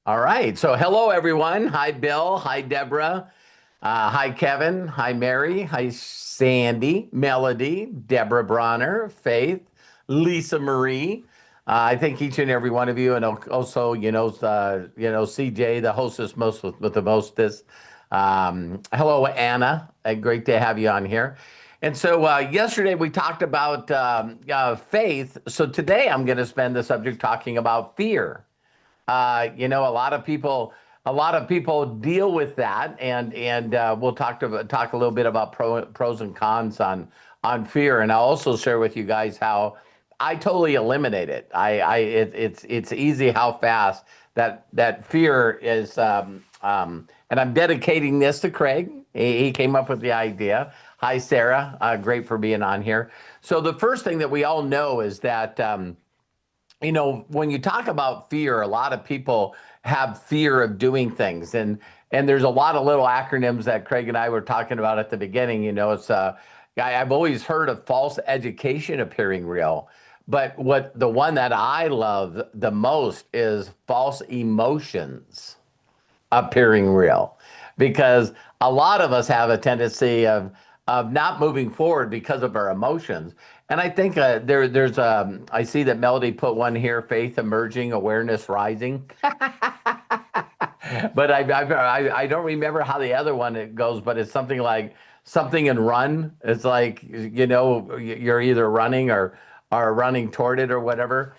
All right. So, hello, everyone. Hi, Bill. Hi, Deborah. Hi, Kevin. Hi, Mary. Hi, Sandy, Melody, Deborah Bronner, Faith, Lisa Marie. I think each and every one of you, and also, CJ, the hostess most with the mostest. Hello, Anna. Great to have you on here. And so, yesterday we talked about faith. So today I'm going to spend the subject talking about fear. A lot of people deal with that, and we'll talk a little bit about pros and cons on fear, and I'll also share with you guys how I totally eliminate it. It's easy how fast that fear is. And I'm dedicating this to Craig. He came up with the idea. Hi, Sarah. Great for being on here. So the first thing that we all know is that. When you talk about fear, a lot of people have fear of doing things, and there's a lot of little acronyms that Craig and I were talking about at the beginning. I've always heard of false education appearing real, but what the one that I love the most is false emotions appearing real, because a lot of us have a tendency of not moving forward because of our emotions. And I think there's I see that Melody put one here: faith emerging, awareness rising. But I don't remember how the other one it goes, but it's something like something and run. It's like, you're either running or running toward it or whatever.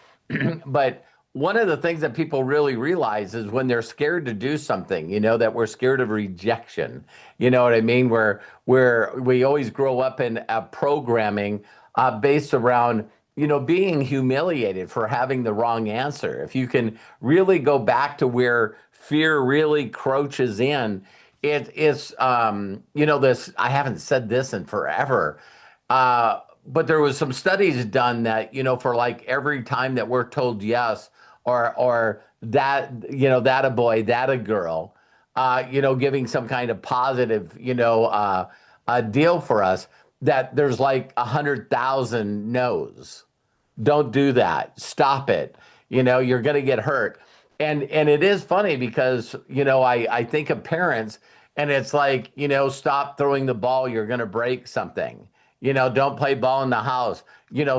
But one of the things that people really realize is when they're scared to do something, that we're scared of rejection. You know what I mean? Where we always grow up in programming based around, being humiliated for having the wrong answer. If you can really go back to where fear really crouches in, it's this. I haven't said this in forever. But there was some studies done that, for like every time that we're told yes, or that, that a boy, that a girl, giving some kind of positive, a deal for us, that there's like 100,000 no's. Don't do that. Stop it. You're going to get hurt. And it is funny because, I think of parents, and it's like, stop throwing the ball. You're going to break something. Don't play ball in the house.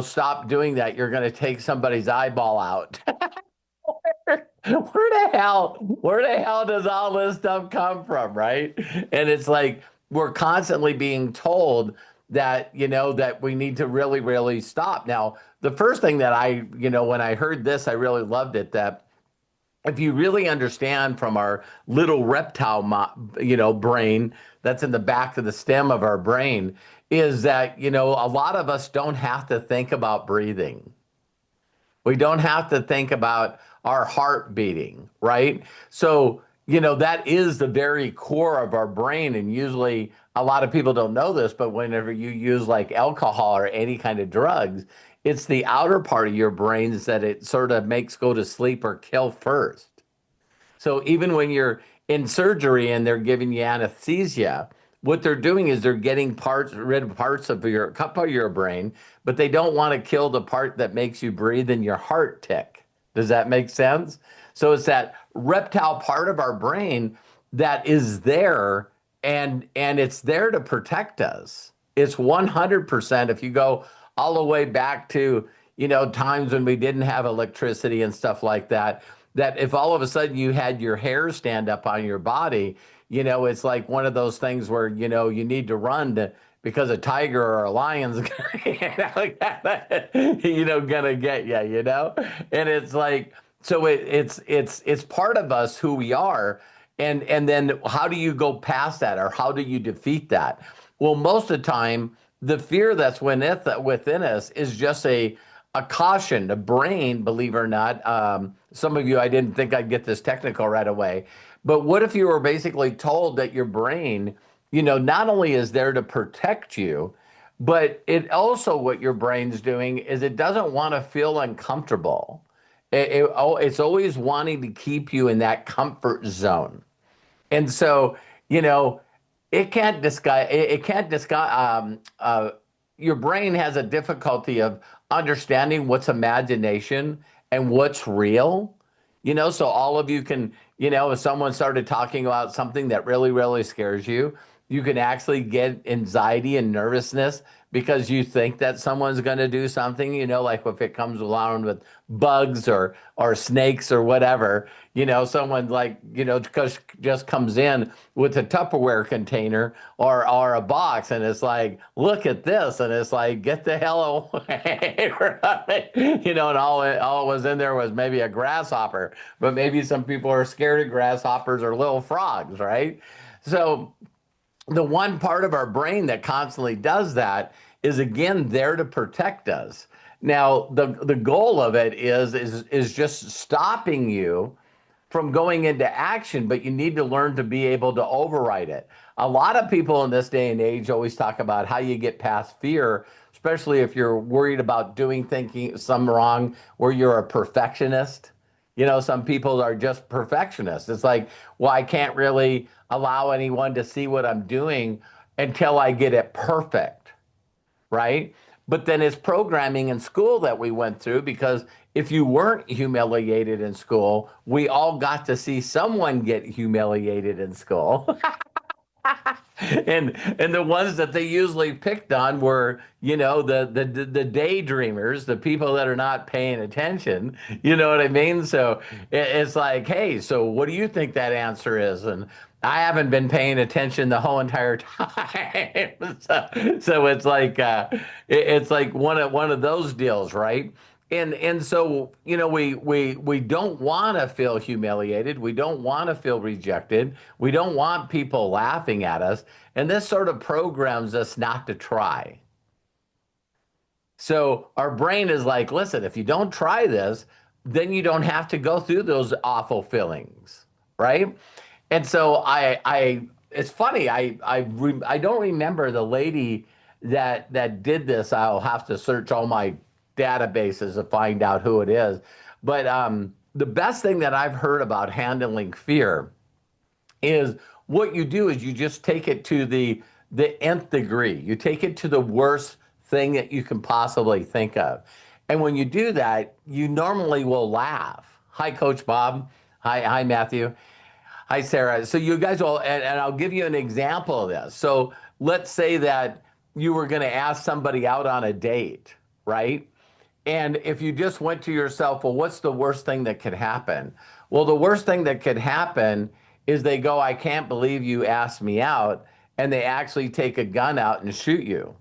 Stop doing that. You're going to take somebody's eyeball out. Where the hell does all this stuff come from, right? And it's like we're constantly being told that, that we need to really, really stop. Now, the first thing that when I heard this, I really loved it, that if you really understand from our little reptile, brain that's in the back of the stem of our brain, is that, a lot of us don't have to think about breathing. We don't have to think about our heart beating, right? So, that is the very core of our brain. And usually a lot of people don't know this, but whenever you use like alcohol or any kind of drugs, it's the outer part of your brains that it sort of makes go to sleep or kill first. So even when you're in surgery and they're giving you anesthesia, what they're doing is they're getting rid of parts of your cup of your brain, but they don't want to kill the part that makes you breathe and your heart tick. Does that make sense? So it's that reptile part of our brain that is there, and it's there to protect us. It's 100%. If you go all the way back to, times when we didn't have electricity and stuff like that, that if all of a sudden you had your hair stand up on your body, it's like one of those things where, you need to run because a tiger or a lion's gonna get you. And it's like, so it's part of us, who we are. And then how do you go past that, or how do you defeat that? Well, most of the time, the fear that's within us is just a caution. The brain, believe it or not, some of you, I didn't think I'd get this technical right away, but what if you were basically told that your brain, not only is there to protect you, but it also, what your brain's doing is it doesn't want to feel uncomfortable. It's always wanting to keep you in that comfort zone. And so, you know, it can't disguise. Your brain has a difficulty of understanding what's imagination and what's real. So all of you can, if someone started talking about something that really, really scares you, you can actually get anxiety and nervousness because you think that someone's going to do something, like if it comes along with bugs or snakes or whatever, someone like, just comes in with a Tupperware container or a box and it's like, look at this. And it's like, get the hell away. Right? And all was in there was maybe a grasshopper, but maybe some people are scared of grasshoppers or little frogs, right? So the one part of our brain that constantly does that is again there to protect us. Now, the goal of it is just stopping you from going into action, but you need to learn to be able to override it. A lot of people in this day and age always talk about how you get past fear, especially if you're worried about doing thinking some wrong, where you're a perfectionist. Some people are just perfectionists. It's like, well, I can't really allow anyone to see what I'm doing until I get it perfect, right? But then it's programming in school that we went through because if you weren't humiliated in school, we all got to see someone get humiliated in school. And the ones that they usually picked on were, the daydreamers, the people that are not paying attention. You know what I mean? So it's like, hey, so what do you think that answer is? And I haven't been paying attention the whole entire time. So it's like it's like one of those deals, right? And so, we don't want to feel humiliated. We don't want to feel rejected. We don't want people laughing at us. And this sort of programs us not to try. So our brain is like, listen, if you don't try this, then you don't have to go through those awful feelings, right? And so it's funny. I don't remember the lady that did this. I'll have to search all my databases to find out who it is. But the best thing that I've heard about handling fear is what you do is you just take it to the nth degree. You take it to the worst thing that you can possibly think of. And when you do that, you normally will laugh. Hi, Coach Bob. Hi, Matthew. Hi, Sarah. So you guys will, and I'll give you an example of this. So let's say that you were going to ask somebody out on a date, right? And if you just went to yourself, well, what's the worst thing that could happen? Well, the worst thing that could happen is they go, I can't believe you asked me out. And they actually take a gun out and shoot you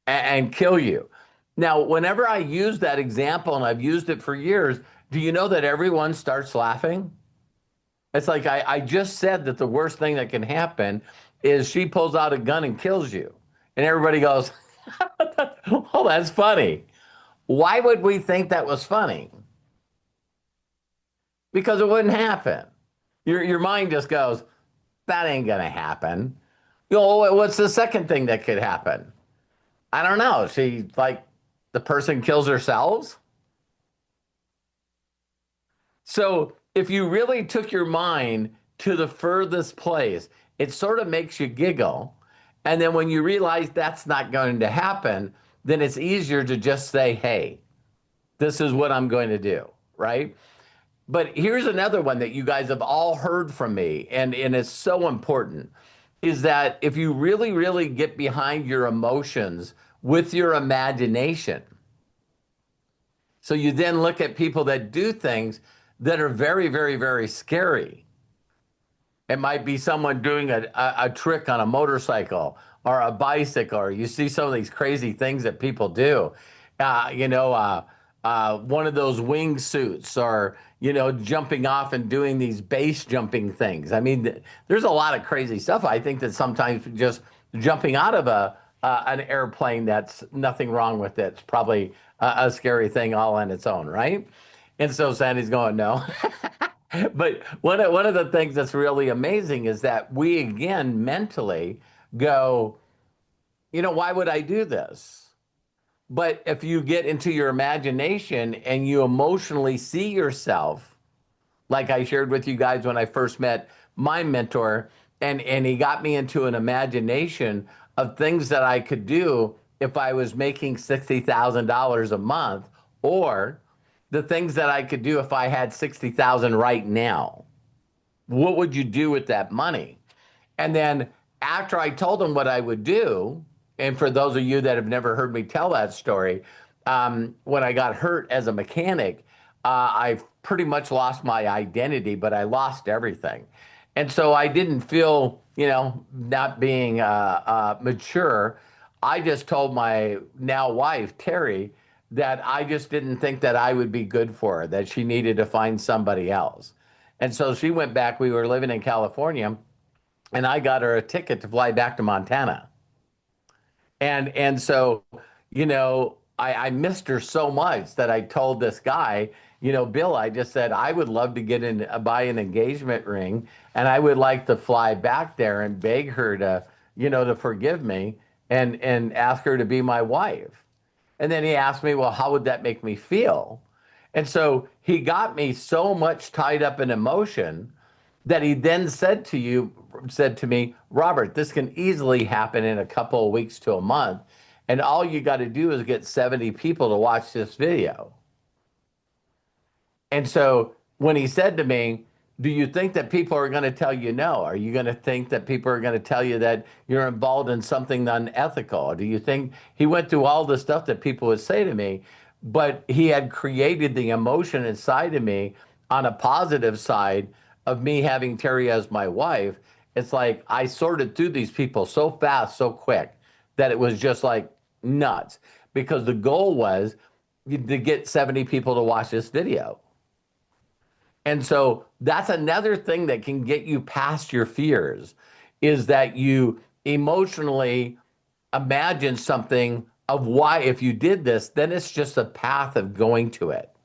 and kill you. Now, whenever I use that example, and I've used it for years, do you know that everyone starts laughing? It's like I just said that the worst thing that can happen is she pulls out a gun and kills you. And everybody goes, oh, that's funny. Why would we think that was funny? Because it wouldn't happen. Your mind just goes, that ain't going to happen. What's the second thing that could happen? I don't know. The person kills herself. So if you really took your mind to the furthest place, it sort of makes you giggle. And then when you realize that's not going to happen, then it's easier to just say, hey, this is what I'm going to do, right? But here's another one that you guys have all heard from me, and it's so important, is that if you really, really get behind your emotions with your imagination, so you then look at people that do things that are very, very, very scary. It might be someone doing a trick on a motorcycle or a bicycle, or you see some of these crazy things that people do. One of those wingsuits, or, jumping off and doing these base jumping things. I mean, there's a lot of crazy stuff. I think that sometimes just jumping out of an airplane, that's nothing wrong with it. It's probably a scary thing all on its own, right? And so Sandy's going, no. But one of the things that's really amazing is that we again mentally go, why would I do this? But if you get into your imagination and you emotionally see yourself, like I shared with you guys when I first met my mentor, and he got me into an imagination of things that I could do if I was making $60,000 a month, or the things that I could do if I had 60,000 right now. What would you do with that money? And then after I told him what I would do, and for those of you that have never heard me tell that story, when I got hurt as a mechanic, I pretty much lost my identity, but I lost everything. And so I didn't feel, not being mature. I just told my now wife, Terry, that I just didn't think that I would be good for her, that she needed to find somebody else. And so she went back. We were living in California, and I got her a ticket to fly back to Montana. And so, I missed her so much that I told this guy, Bill, I just said I would love to get in buy an engagement ring, and I would like to fly back there and beg her to, to forgive me and ask her to be my wife. And then he asked me, well, how would that make me feel? And so he got me so much tied up in emotion that he then said to me, Robert, this can easily happen in a couple of weeks to a month. And all you got to do is get 70 people to watch this video. And so when he said to me, do you think that people are going to tell you no? Are you going to think that people are going to tell you that you're involved in something unethical? Do you think he went through all the stuff that people would say to me, but he had created the emotion inside of me on a positive side of me having Terry as my wife? It's like I sorted through these people so fast, so quick that it was just like nuts because the goal was to get 70 people to watch this video. And so that's another thing that can get you past your fears is that you emotionally imagine something of why, if you did this, then it's just a path of going to it.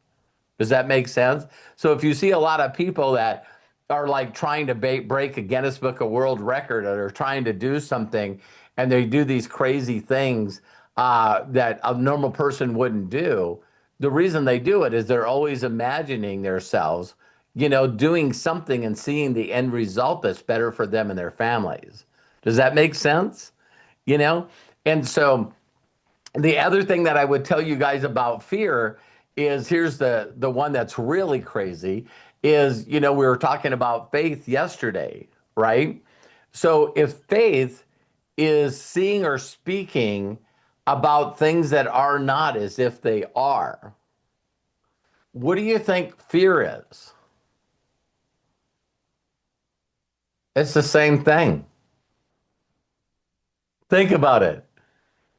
Does that make sense? So if you see a lot of people that are like trying to break a Guinness Book of World Record or trying to do something and they do these crazy things that a normal person wouldn't do, the reason they do it is they're always imagining themselves, doing something and seeing the end result that's better for them and their families. Does that make sense? You know? And so the other thing that I would tell you guys about fear is here's the one that's really crazy is, we were talking about faith yesterday, right? So if faith is seeing or speaking about things that are not as if they are, what do you think fear is? It's the same thing. Think about it.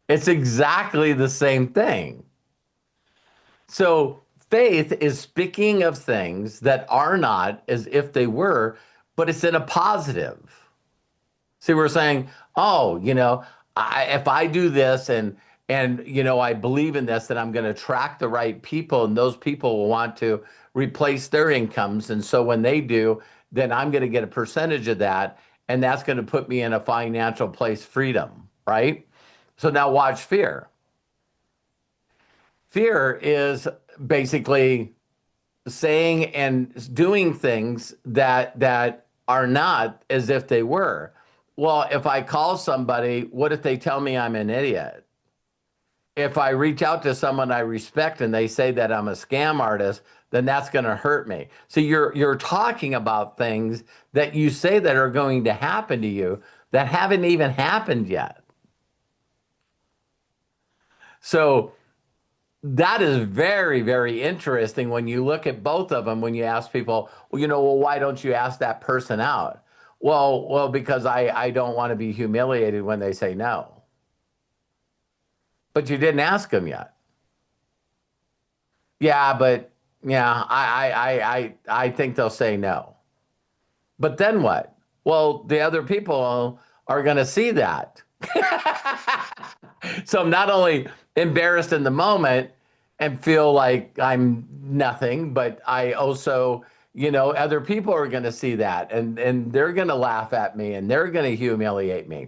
It's exactly the same thing. So faith is speaking of things that are not as if they were, but it's in a positive. See, we're saying, oh, if I do this and I believe in this, then I'm going to attract the right people, and those people will want to replace their incomes. And so when they do, then I'm going to get a percentage of that, and that's going to put me in a financial place freedom, right? So now watch fear. Fear is basically saying and doing things that are not as if they were. Well, if I call somebody, what if they tell me I'm an idiot? If I reach out to someone I respect and they say that I'm a scam artist, then that's going to hurt me. So you're talking about things that you say that are going to happen to you that haven't even happened yet. So that is very, very interesting when you look at both of them, when you ask people, well, why don't you ask that person out? Well, because I don't want to be humiliated when they say no. But you didn't ask them yet. Yeah, but yeah, I think they'll say no. But then what? Well, the other people are going to see that. So I'm not only embarrassed in the moment and feel like I'm nothing, but I also, other people are going to see that and they're going to laugh at me and they're going to humiliate me.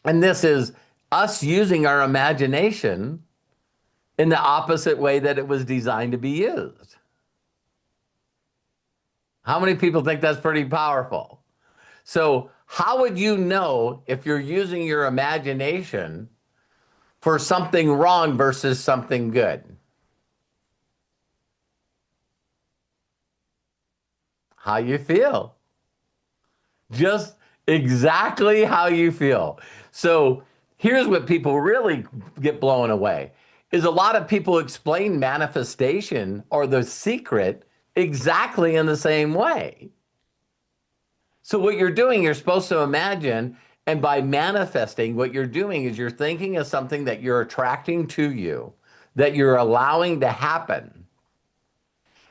And this is us using our imagination in the opposite way that it was designed to be used. How many people think that's pretty powerful? So how would you know if you're using your imagination for something wrong versus something good? how you feel. Just exactly how you feel. So here's what people really get blown away is a lot of people explain manifestation or the secret exactly in the same way. So what you're doing, you're supposed to imagine, and by manifesting, what you're doing is you're thinking of something that you're attracting to you, that you're allowing to happen,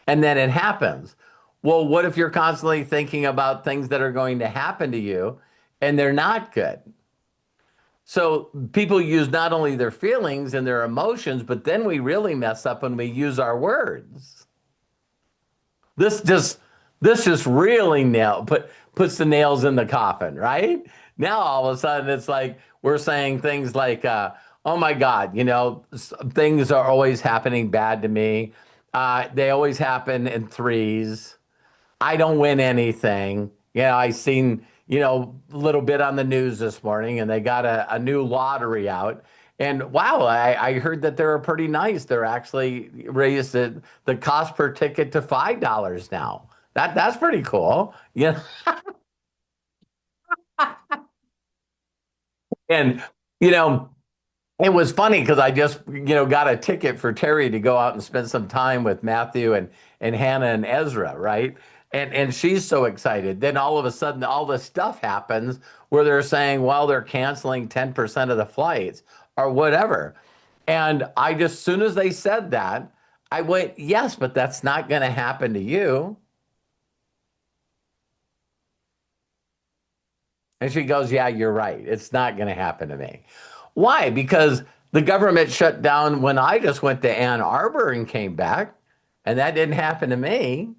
and then it happens. Well, what if you're constantly thinking about things that are going to happen to you and they're not good? So people use not only their feelings and their emotions, but then we really mess up when we use our words. This just this just really puts the nails in the coffin, right? Now all of a sudden it's like we're saying things like, "Oh my God, things are always happening bad to me. They always happen in threes. I don't win anything." I seen, a little bit on the news this morning and they got a new lottery out. And wow, I heard that they're pretty nice. They're actually raised the cost per ticket to $5 now. That's pretty cool. Yeah. And, you know, it was funny because I just, got a ticket for Terry to go out and spend some time with Matthew and Hannah and Ezra, right? And she's so excited. Then all of a sudden, all this stuff happens where they're saying, well, they're canceling 10% of the flights or whatever. And I just, soon as they said that, I went, yes, but that's not going to happen to you. And she goes, yeah, you're right. It's not going to happen to me. Why? Because the government shut down when I just went to Ann Arbor and came back, and that didn't happen to me.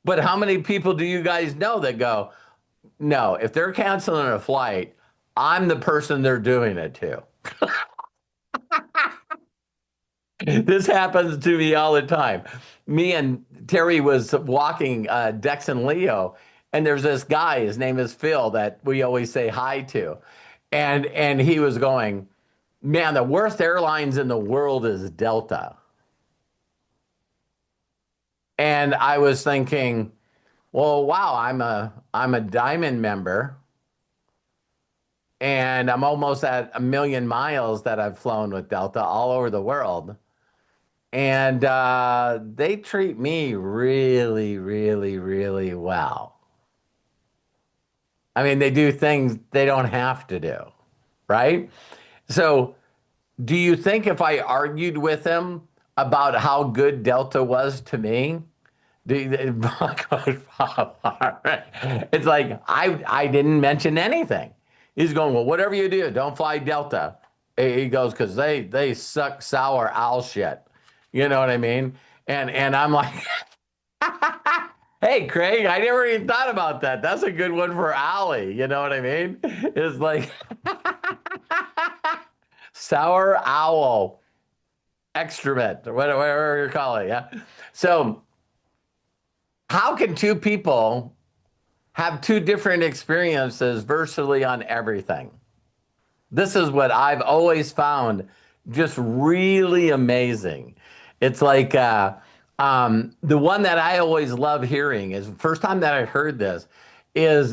But how many people do you guys know that go, no, if they're canceling a flight, I'm the person they're doing it to? This happens to me all the time. Me and Terry was walking Dex and Leo, and there's this guy, his name is Phil, that we always say hi to. And he was going, man, the worst airlines in the world is Delta. And I was thinking, well, wow, I'm a Diamond member, and I'm almost at 1 million miles that I've flown with Delta all over the world. And they treat me really, really, really well. I mean, they do things they don't have to do, right? So, do you think if I argued with him about how good Delta was to me, it's like I didn't mention anything. He's going, well, whatever you do, don't fly Delta. He goes, because they suck sour owl shit. You know what I mean? And I'm like, hey, Craig, I never even thought about that. That's a good one for Allie. You know what I mean? It's like sour owl excrement, or whatever you call it. Yeah. So, how can two people have two different experiences virtually on everything? This is what I've always found just really amazing. It's like the one that I always love hearing is the first time that I heard this is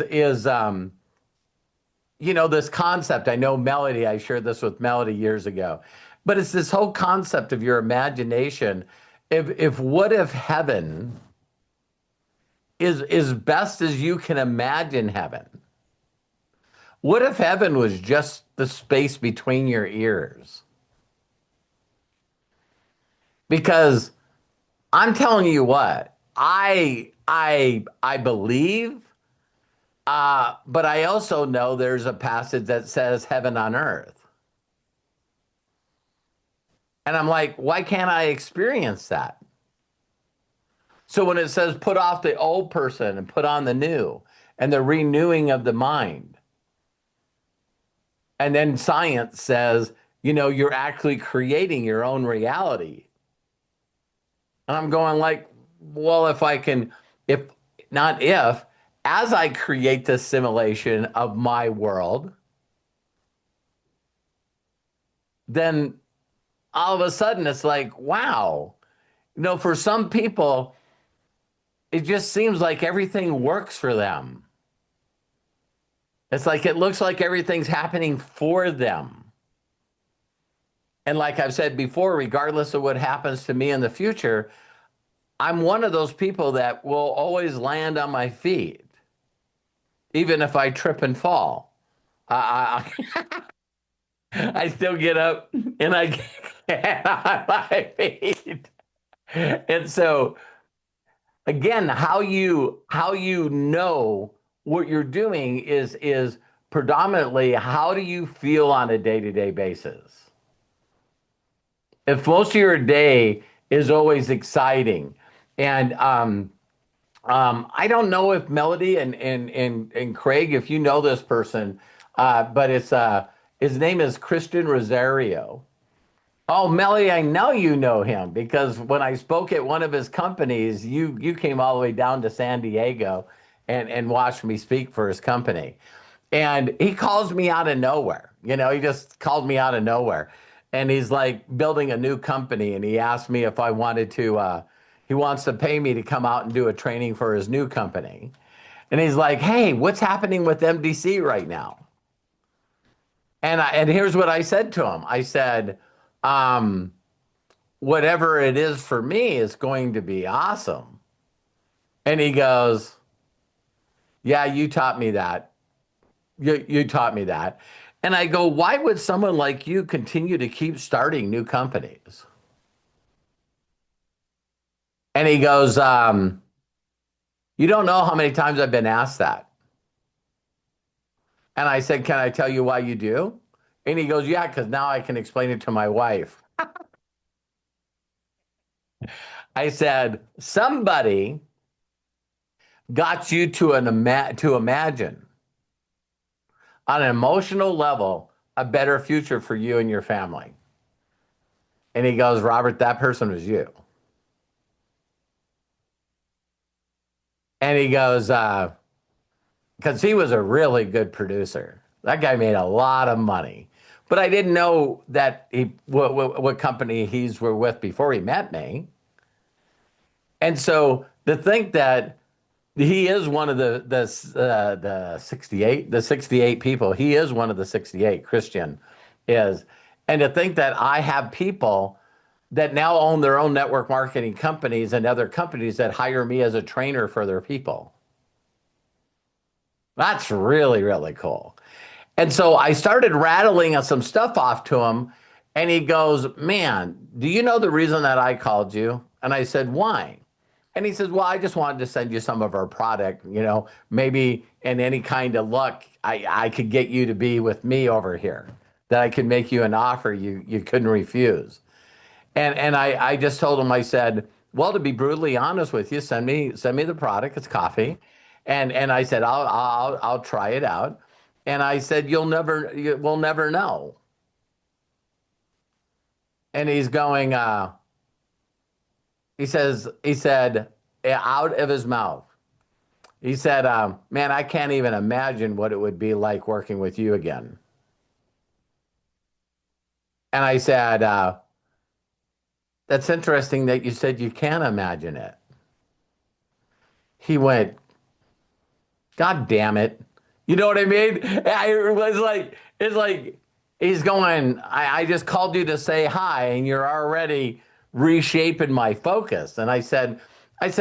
this concept. I know Melody, I shared this with Melody years ago, but it's this whole concept of your imagination. If what if heaven is as best as you can imagine heaven? What if heaven was just the space between your ears? Because I'm telling you what, I believe, but I also know there's a passage that says heaven on earth. And I'm like, why can't I experience that? So when it says put off the old person and put on the new and the renewing of the mind, and then science says, you're actually creating your own reality. And I'm going like, well, if not if, as I create this simulation of my world, then all of a sudden it's like, wow, for some people, it just seems like everything works for them. It's like it looks like everything's happening for them. And like I've said before, regardless of what happens to me in the future, I'm one of those people that will always land on my feet, even if I trip and fall. I, I still get up and I get on my feet. And so again, how you know what you're doing is predominantly how do you feel on a day-to-day basis. If most of your day is always exciting, and I don't know if Melody and Craig, if you know this person, but it's his name is Christian Rosario. Oh, Melly, I know you know him because when I spoke at one of his companies, you came all the way down to San Diego and watched me speak for his company. And he calls me out of nowhere. He just called me out of nowhere. And he's like building a new company and he asked me if I wanted to he wants to pay me to come out and do a training for his new company. And he's like, "Hey, what's happening with MDC right now?" And here's what I said to him. I said, um, whatever it is for me is going to be awesome. And he goes, "Yeah, you taught me that. You taught me that." And I go, "Why would someone like you continue to keep starting new companies?" And he goes, "You don't know how many times I've been asked that." And I said, "Can I tell you why you do?" And he goes, "Yeah, because now I can explain it to my wife." I said, "Somebody got you to imagine on an emotional level a better future for you and your family." And he goes, "Robert, that person was you." And he goes, because he was a really good producer. That guy made a lot of money. But I didn't know that what company he's were with before he met me. And so to think that he is one of the 68 people. He is one of the 68. Christian is, and to think that I have people that now own their own network marketing companies and other companies that hire me as a trainer for their people. That's really, really cool. And so I started rattling some stuff off to him, and he goes, "Man, do you know the reason that I called you?" And I said, "Why?" And he says, "Well, I just wanted to send you some of our product, maybe in any kind of luck, I could get you to be with me over here, that I could make you an offer you couldn't refuse." And I just told him, I said, "Well, to be brutally honest with you, send me the product. It's coffee." And I said, I'll try it out. And I said, we'll never know." And he's going, he said out of his mouth, he said, "Man, I can't even imagine what it would be like working with you again." And I said, "That's interesting that you said you can't imagine it." He went, "God damn it." You know what I mean? It's like he's going, I just called you to say hi and you're already reshaping my focus. And I said,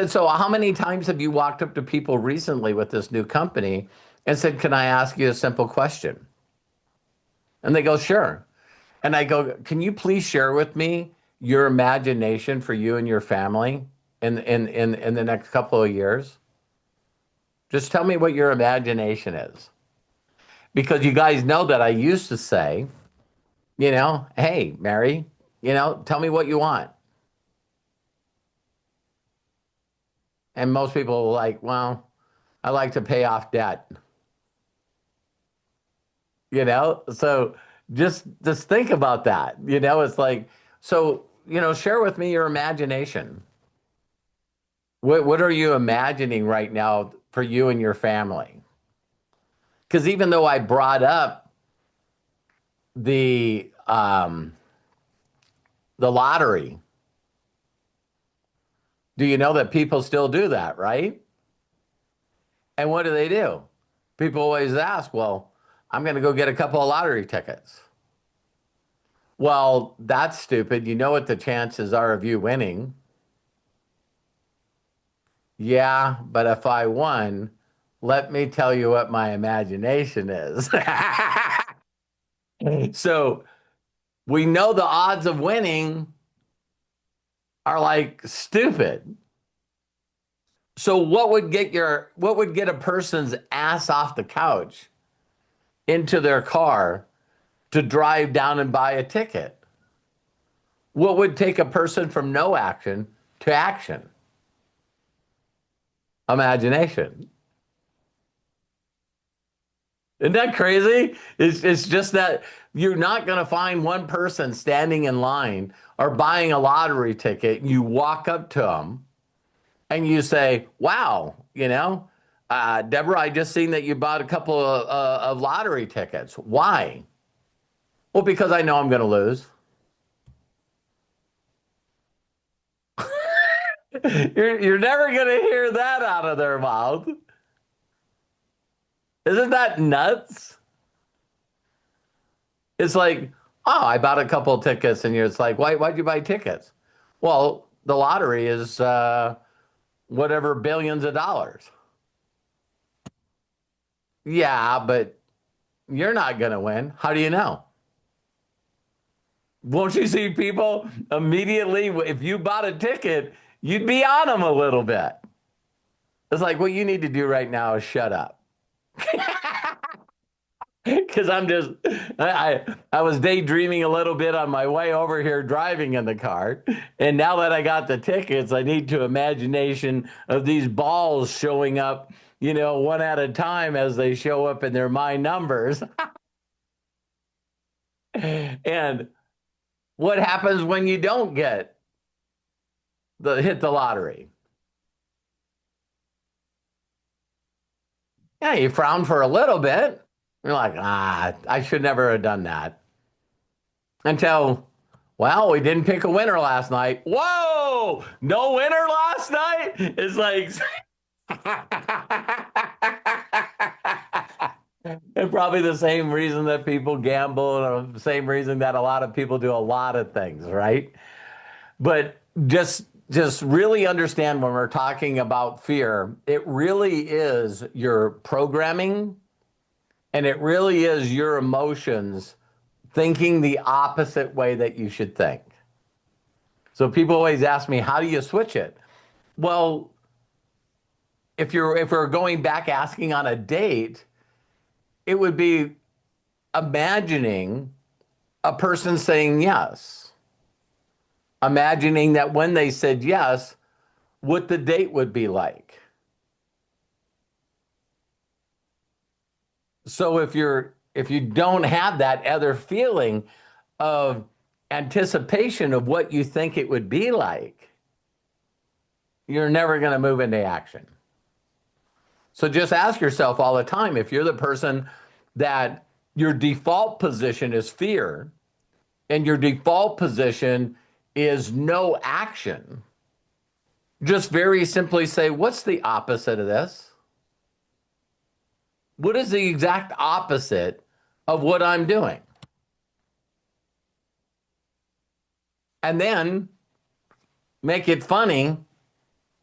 "So how many times have you walked up to people recently with this new company and said, 'Can I ask you a simple question?'" And they go, "Sure." And I go, "Can you please share with me your imagination for you and your family in the next couple of years? Just tell me what your imagination is." Because you guys know that I used to say, "Hey, Mary, tell me what you want." And most people were like, "Well, I like to pay off debt." So just think about that. It's like, so, share with me your imagination. What are you imagining right now for you and your family? Because even though I brought up the lottery, Do you know that people still do that, right? And what do? People always ask, well, I'm going to go get a couple of lottery tickets. Well, that's stupid. You know what the chances are of you winning? Yeah, but if I won, let me tell you what my imagination is. So we know the odds of winning are like stupid. So what would get a person's ass off the couch into their car to drive down and buy a ticket? What would take a person from no action to action? Imagination. Isn't that crazy? It's just that you're not going to find one person standing in line or buying a lottery ticket. You walk up to them and you say, wow, Deborah, I just seen that you bought a couple of lottery tickets. Why? Well, because I know I'm going to lose. You're never going to hear that out of their mouth. Isn't that nuts? It's like, oh, I bought a couple of tickets, and it's like, why'd you buy tickets? Well, the lottery is whatever billions of dollars. Yeah, but you're not going to win. How do you know? Won't you see people immediately? If you bought a ticket, you'd be on them a little bit. It's like, what you need to do right now is shut up. Because I was daydreaming a little bit on my way over here driving in the car. And now that I got the tickets, I need to imagination of these balls showing up, one at a time as they show up in their my numbers. And what happens when you don't hit the lottery? Yeah, you frown for a little bit. You're like, I should never have done that. Until, well, we didn't pick a winner last night. Whoa, no winner last night? It's like, and probably the same reason that people gamble, and the same reason that a lot of people do a lot of things, right? But just really understand when we're talking about fear, it really is your programming and it really is your emotions thinking the opposite way that you should think. So people always ask me, how do you switch it? Well, if we're going back asking on a date, it would be imagining a person saying yes. Imagining that when they said yes, what the date would be like. So if you don't have that other feeling of anticipation of what you think it would be like, you're never going to move into action. So just ask yourself all the time, if you're the person that your default position is fear and your default position is no action, just very simply say, what's the opposite of this? What is the exact opposite of what I'm doing? And then make it funny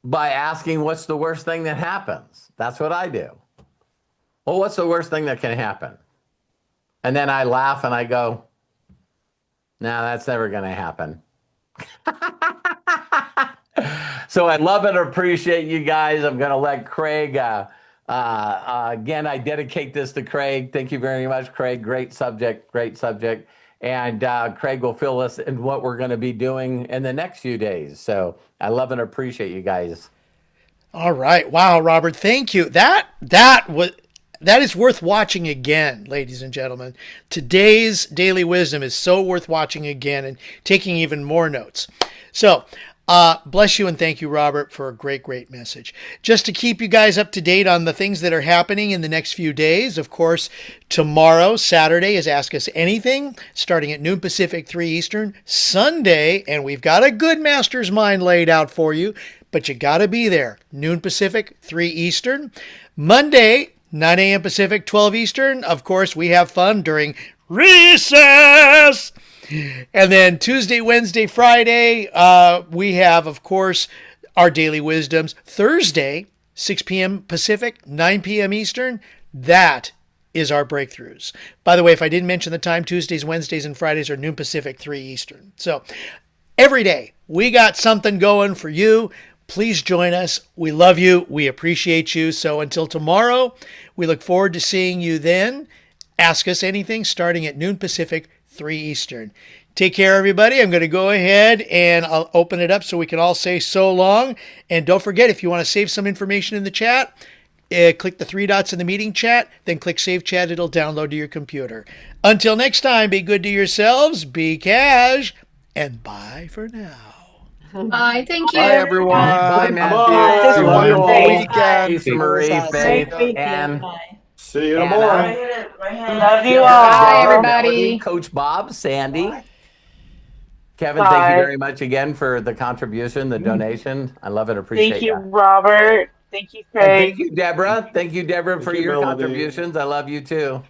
by asking, what's the worst thing that happens? That's what I do. Well, what's the worst thing that can happen? And then I laugh and I go, no, that's never going to happen. So I love and appreciate you guys. I'm going to let Craig, again, I dedicate this to Craig. Thank you very much, Craig. Great subject, great subject. And Craig will fill us in what we're going to be doing in the next few days. So I love and appreciate you guys. All right. Wow, Robert, thank you. That is worth watching again, ladies and gentlemen. Today's Daily Wisdom is so worth watching again and taking even more notes. So Bless you and thank you, Robert, for a great, great message. Just to keep you guys up to date on the things that are happening in the next few days, of course, tomorrow, Saturday, is Ask Us Anything, starting at noon Pacific, 3 Eastern. Sunday, and we've got a good master's mind laid out for you, but you got to be there, noon Pacific, 3 Eastern. Monday, 9 a.m. Pacific, 12 Eastern. Of course, we have fun during recess. And then Tuesday, Wednesday, Friday, we have, of course, our daily wisdoms. Thursday, 6 p.m. Pacific, 9 p.m. Eastern. That is our breakthroughs. By the way, if I didn't mention the time, Tuesdays, Wednesdays, and Fridays are noon Pacific, 3 Eastern. So every day, we got something going for you. Please join us. We love you. We appreciate you. So until tomorrow, we look forward to seeing you then. Ask Us Anything starting at noon Pacific, 3 Eastern. Take care, everybody. I'm going to go ahead and I'll open it up so we can all say so long. And don't forget, if you want to save some information in the chat, click the 3 dots in the meeting chat, then click Save Chat. It'll download to your computer. Until next time, be good to yourselves, be cash, and bye for now. Bye. Thank you. Bye, everyone. Bye, Bye. Matthew. Wonderful Bye. weekend. Lisa Marie, Faith, Great and weekend. See you Anna. tomorrow. Love you Deborah, all. Bye, Melody, everybody. Coach Bob, Sandy. Kevin, Bye. thank you very much again for the contribution, the donation. I love it. Appreciate Thank you, it. Robert. Thank you, And Craig. thank you, Deborah. Thank you, Deborah, for you, your Melody. contributions. I love you too.